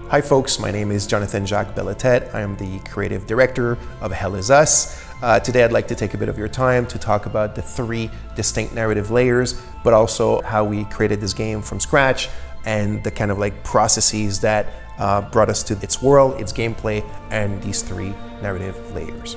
Hi folks, my name is Jonathan Jacques-Bellêtete. I am the creative director of Hell Is Us. Today I'd like to take a bit of your time to talk about the 3 distinct narrative layers, but also how we created this game from scratch and the kind of like processes that brought us to its world, its gameplay, and these 3 narrative layers.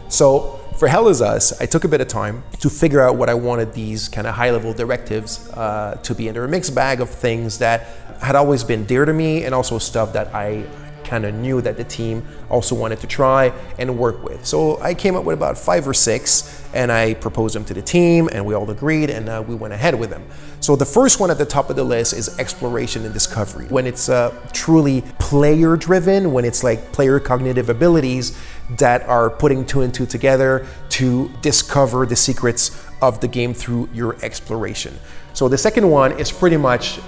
So for Hell Is Us, I took a bit of time to figure out what I wanted these kind of high-level directives to be. And they're a mixed bag of things that had always been dear to me and also stuff that I kind of knew that the team also wanted to try and work with. So I came up with about 5 or 6 and I proposed them to the team and we all agreed and we went ahead with them. So the first one at the top of the list is exploration and discovery. When it's truly player driven, when it's like player cognitive abilities that are putting 2 and 2 together to discover the secrets of the game through your exploration. So the second one is pretty much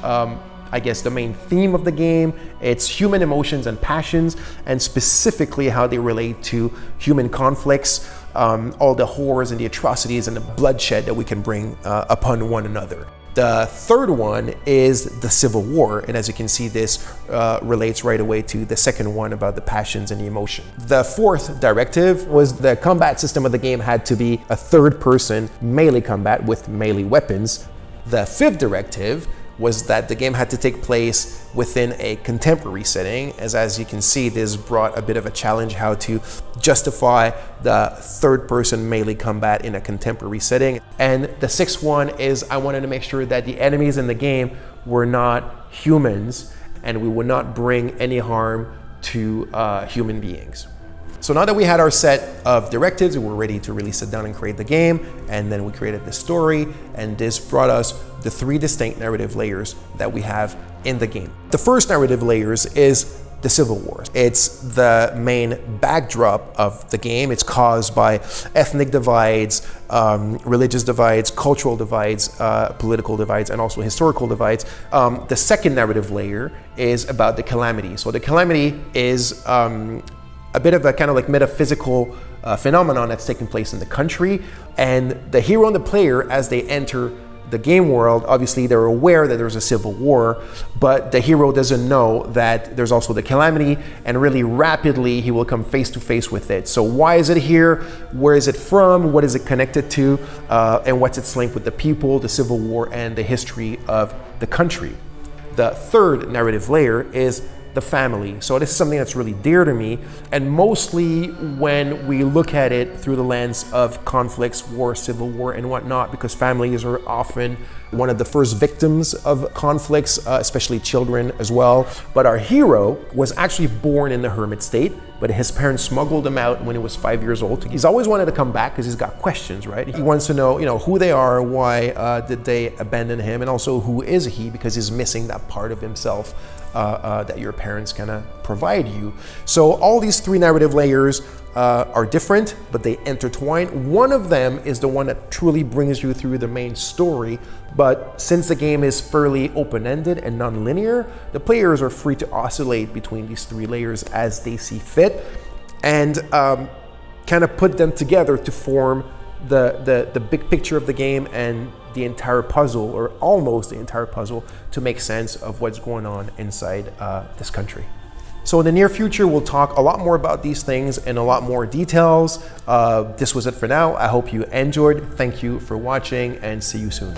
I guess the main theme of the game. It's human emotions and passions, and specifically how they relate to human conflicts, all the horrors and the atrocities and the bloodshed that we can bring upon one another. The third one is the Civil War, and as you can see, this relates right away to the second one about the passions and the emotion. The fourth directive was the combat system of the game had to be a third-person melee combat with melee weapons. The fifth directive was that the game had to take place within a contemporary setting, as you can see, this brought a bit of a challenge how to justify the third-person melee combat in a contemporary setting. And the sixth one is I wanted to make sure that the enemies in the game were not humans and we would not bring any harm to human beings. So now that we had our set of directives, we were ready to really sit down and create the game, and then we created the story, and this brought us the 3 distinct narrative layers that we have in the game. The first narrative layers is the Civil War. It's the main backdrop of the game. It's caused by ethnic divides, religious divides, cultural divides, political divides, and also historical divides. The second narrative layer is about the calamity. So the calamity is a bit of a kind of like metaphysical phenomenon that's taking place in the country, and the hero and the player, as they enter the game world, obviously they're aware that there's a civil war, but the hero doesn't know that there's also the calamity, and really rapidly he will come face to face with it. So why is it here? Where is it from? What is it connected to? And what's its link with the people, the civil war, and the history of the country? The third narrative layer is the family. So this is something that's really dear to me, and mostly when we look at it through the lens of conflicts, war, civil war, and whatnot, because families are often one of the first victims of conflicts, especially children as well. But our hero was actually born in the hermit state, but his parents smuggled him out when he was 5 years old. He's always wanted to come back because he's got questions, right? He wants to know, who they are, why did they abandon him, and also who is he, because he's missing that part of himself that your parents kind of provide you. So all these 3 narrative layers are different, but they intertwine. One of them is the one that truly brings you through the main story, but since the game is fairly open-ended and non-linear, the players are free to oscillate between these 3 layers as they see fit, and kind of put them together to form the big picture of the game and the entire puzzle, or almost the entire puzzle, to make sense of what's going on inside this country. So in the near future, we'll talk a lot more about these things in a lot more details. This was it for now. I hope you enjoyed. Thank you for watching, and see you soon.